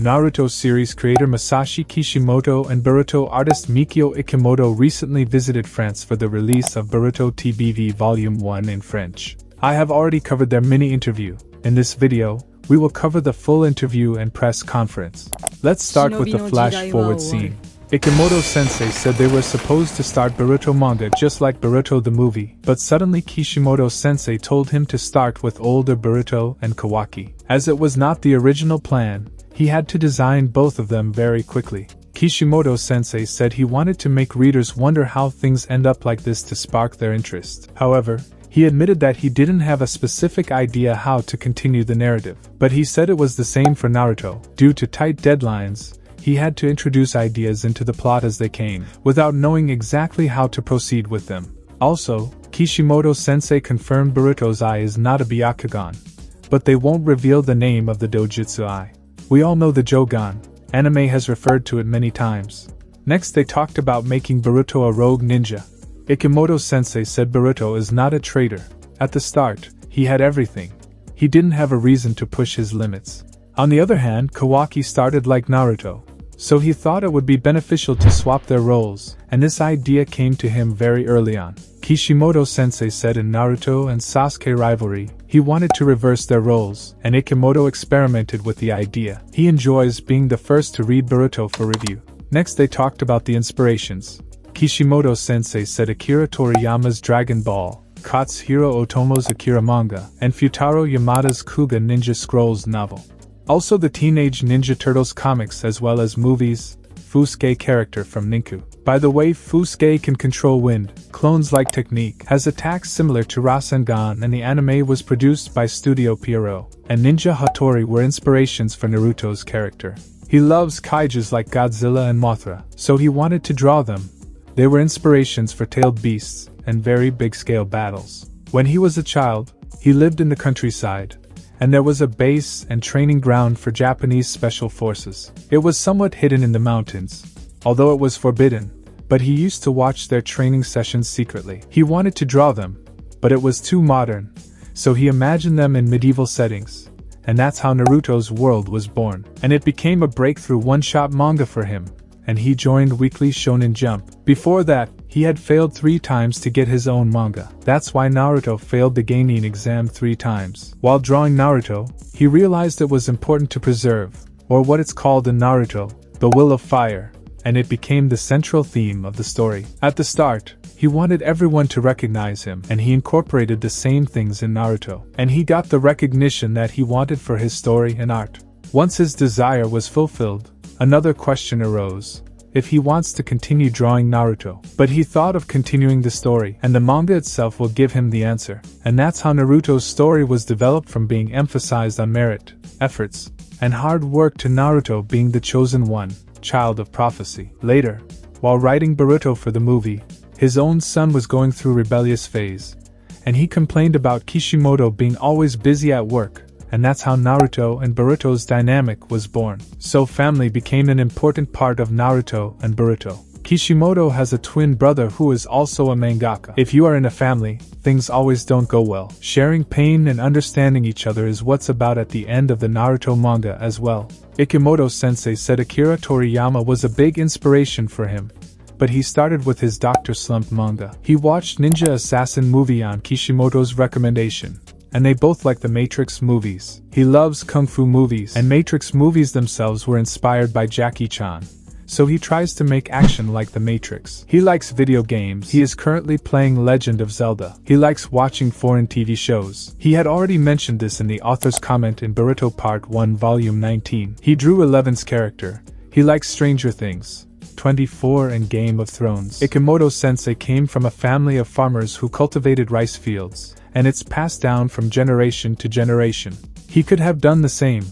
Naruto series creator Masashi Kishimoto and Boruto artist Mikio Ikemoto recently visited France for the release of Boruto TBV Volume 1 in French. I have already covered their mini interview. In this video, we will cover the full interview and press conference. Let's start with the flash-forward scene. Ikemoto-sensei said they were supposed to start Boruto manga just like Boruto the movie, but suddenly Kishimoto-sensei told him to start with older Boruto and Kawaki. As it was not the original plan, he had to design both of them very quickly. Kishimoto-sensei said he wanted to make readers wonder how things end up like this to spark their interest. However, he admitted that he didn't have a specific idea how to continue the narrative. But he said it was the same for Naruto. Due to tight deadlines, he had to introduce ideas into the plot as they came, without knowing exactly how to proceed with them. Also, Kishimoto-sensei confirmed Boruto's eye is not a Byakugan, but they won't reveal the name of the Dojutsu eye. We all know the Jogan. Anime has referred to it many times. Next they talked about making Boruto a rogue ninja. Ikemoto-sensei said Boruto is not a traitor. At the start, he had everything. He didn't have a reason to push his limits. On the other hand, Kawaki started like Naruto, so he thought it would be beneficial to swap their roles, and this idea came to him very early on. Kishimoto-sensei said in Naruto and Sasuke rivalry, he wanted to reverse their roles, and Ikemoto experimented with the idea. He enjoys being the first to read Boruto for review. Next they talked about the inspirations. Kishimoto-sensei said Akira Toriyama's Dragon Ball, Katsuhiro Otomo's Akira manga, and Futaro Yamada's Kuga Ninja Scrolls novel. Also the Teenage Ninja Turtles comics as well as movies, Fusuke character from Ninku. By the way, Fusuke can control wind, clones-like technique, has attacks similar to Rasengan, and the anime was produced by Studio Pierrot, and Ninja Hattori were inspirations for Naruto's character. He loves kaijus like Godzilla and Mothra, so he wanted to draw them. They were inspirations for tailed beasts and very big-scale battles. When he was a child, he lived in the countryside, and there was a base and training ground for Japanese special forces. It was somewhat hidden in the mountains, although it was forbidden, but he used to watch their training sessions secretly. He wanted to draw them, but it was too modern, so he imagined them in medieval settings, and that's how Naruto's world was born. And it became a breakthrough one-shot manga for him, and he joined Weekly Shonen Jump. Before that, he had failed 3 times to get his own manga. That's why Naruto failed the Genin exam 3 times. While drawing Naruto, he realized it was important to preserve, or what it's called in Naruto, the will of fire, and it became the central theme of the story. At the start, he wanted everyone to recognize him, and he incorporated the same things in Naruto. And he got the recognition that he wanted for his story and art. Once his desire was fulfilled, another question arose. If he wants to continue drawing Naruto. But he thought of continuing the story, and the manga itself will give him the answer. And that's how Naruto's story was developed, from being emphasized on merit, efforts, and hard work to Naruto being the chosen one, child of prophecy. Later, while writing Boruto for the movie, his own son was going through rebellious phase, and he complained about Kishimoto being always busy at work. And that's how Naruto and Boruto's dynamic was born. So family became an important part of Naruto and Boruto. Kishimoto has a twin brother who is also a mangaka. If you are in a family, things always don't go well. Sharing pain and understanding each other is what's about at the end of the Naruto manga as well. Ikemoto-sensei said Akira Toriyama was a big inspiration for him, but he started with his Dr. Slump manga. He watched Ninja Assassin movie on Kishimoto's recommendation, and they both like the Matrix movies. He loves kung fu movies, and Matrix movies themselves were inspired by Jackie Chan, so he tries to make action like the Matrix. He likes video games. He is currently playing Legend of Zelda. He likes watching foreign TV shows. He had already mentioned this in the author's comment in Boruto Part 1 Volume 19. He drew 11's character. He likes Stranger Things, 24 and Game of Thrones. Ikemoto-sensei came from a family of farmers who cultivated rice fields, and it's passed down from generation to generation. He could have done the same,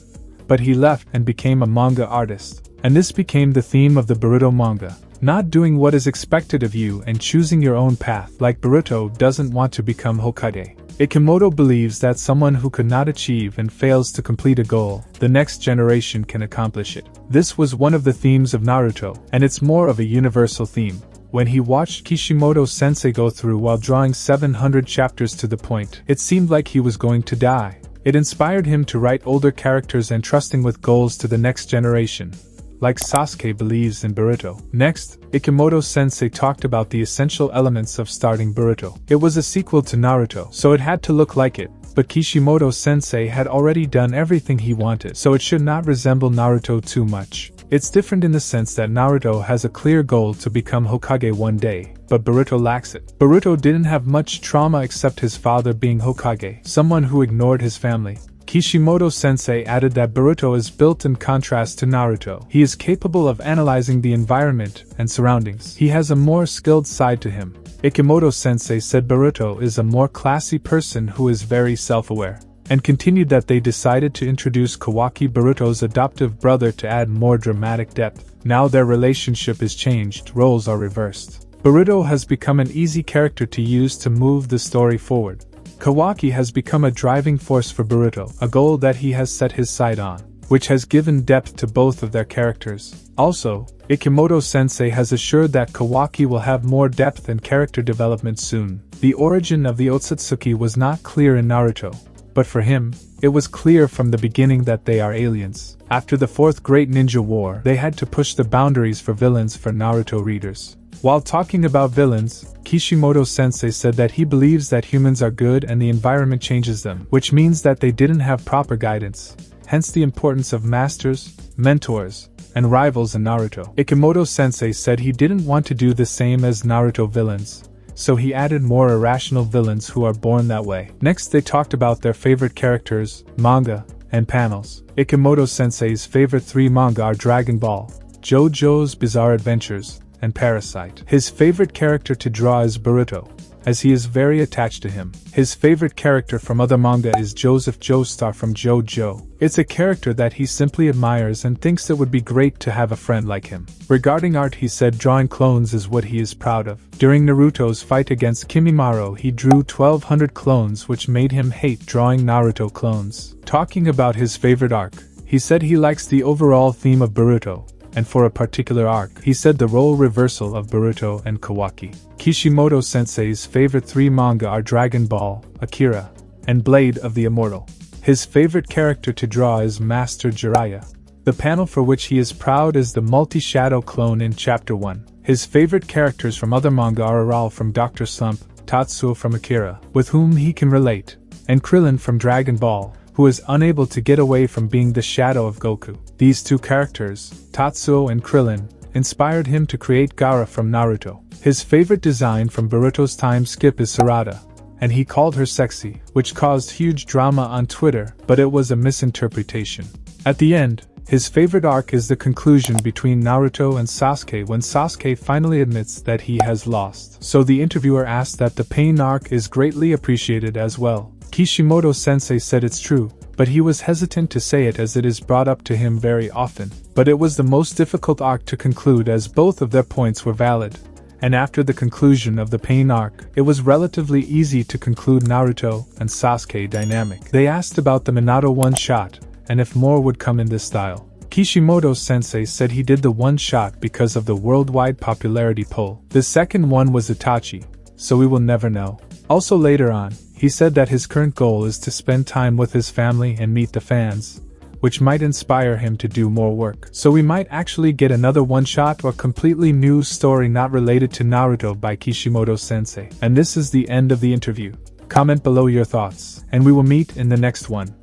but he left and became a manga artist. And this became the theme of the Boruto manga. Not doing what is expected of you and choosing your own path. Like Boruto doesn't want to become Hokage. Ikemoto believes that someone who could not achieve and fails to complete a goal, the next generation can accomplish it. This was one of the themes of Naruto, and it's more of a universal theme. When he watched Kishimoto-sensei go through while drawing 700 chapters to the point, it seemed like he was going to die. It inspired him to write older characters entrusting with goals to the next generation, like Sasuke believes in Boruto. Next, Ikemoto-sensei talked about the essential elements of starting Boruto. It was a sequel to Naruto, so it had to look like it, but Kishimoto-sensei had already done everything he wanted, so it should not resemble Naruto too much. It's different in the sense that Naruto has a clear goal to become Hokage one day, but Boruto lacks it. Boruto didn't have much trauma except his father being Hokage, someone who ignored his family. Kishimoto-sensei added that Boruto is built in contrast to Naruto. He is capable of analyzing the environment and surroundings. He has a more skilled side to him. Ikemoto-sensei said Boruto is a more classy person who is very self-aware, and continued that they decided to introduce Kawaki, Boruto's adoptive brother, to add more dramatic depth. Now their relationship is changed, roles are reversed. Boruto has become an easy character to use to move the story forward. Kawaki has become a driving force for Boruto, a goal that he has set his sight on, which has given depth to both of their characters. Also, Ikemoto-sensei has assured that Kawaki will have more depth and character development soon. The origin of the Otsutsuki was not clear in Naruto, but for him, it was clear from the beginning that they are aliens. After the Fourth Great Ninja War, they had to push the boundaries for villains for Naruto readers. While talking about villains, Kishimoto-sensei said that he believes that humans are good and the environment changes them, which means that they didn't have proper guidance. Hence the importance of masters, mentors, and rivals in Naruto. Ikemoto-sensei said he didn't want to do the same as Naruto villains, so he added more irrational villains who are born that way. Next they talked about their favorite characters, manga, and panels. Ikemoto-sensei's favorite 3 manga are Dragon Ball, JoJo's Bizarre Adventures, and Parasite. His favorite character to draw is Boruto, as he is very attached to him. His favorite character from other manga is Joseph Joestar from JoJo. It's a character that he simply admires and thinks it would be great to have a friend like him. Regarding art, he said drawing clones is what he is proud of. During Naruto's fight against Kimimaro, he drew 1200 clones, which made him hate drawing Naruto clones. Talking about his favorite arc, he said he likes the overall theme of Boruto, and for a particular arc, he said the role reversal of Boruto and Kawaki. Kishimoto-sensei's favorite 3 manga are Dragon Ball, Akira, and Blade of the Immortal. His favorite character to draw is Master Jiraiya. The panel for which he is proud is the multi-shadow clone in Chapter 1. His favorite characters from other manga are Aral from Dr. Slump, Tatsuo from Akira, with whom he can relate, and Krillin from Dragon Ball, who is unable to get away from being the shadow of Goku. These 2 characters, Tatsuo and Krillin, inspired him to create Gaara from Naruto. His favorite design from Boruto's time skip is Sarada, and he called her sexy, which caused huge drama on Twitter, but it was a misinterpretation. At the end, his favorite arc is the conclusion between Naruto and Sasuke when Sasuke finally admits that he has lost. So the interviewer asked that the pain arc is greatly appreciated as well. Kishimoto-sensei said it's true, but he was hesitant to say it as it is brought up to him very often. But it was the most difficult arc to conclude as both of their points were valid. And after the conclusion of the pain arc, it was relatively easy to conclude Naruto and Sasuke dynamic. They asked about the Minato one-shot, and if more would come in this style. Kishimoto-sensei said he did the one-shot because of the worldwide popularity poll. The second one was Itachi, so we will never know. Also later on, he said that his current goal is to spend time with his family and meet the fans, which might inspire him to do more work. So we might actually get another one-shot or completely new story not related to Naruto by Kishimoto-sensei. And this is the end of the interview. Comment below your thoughts, and we will meet in the next one.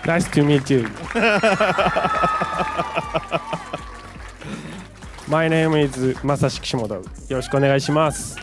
Nice to meet you. My name is Masashi Kishimoto. よろしくお願いします。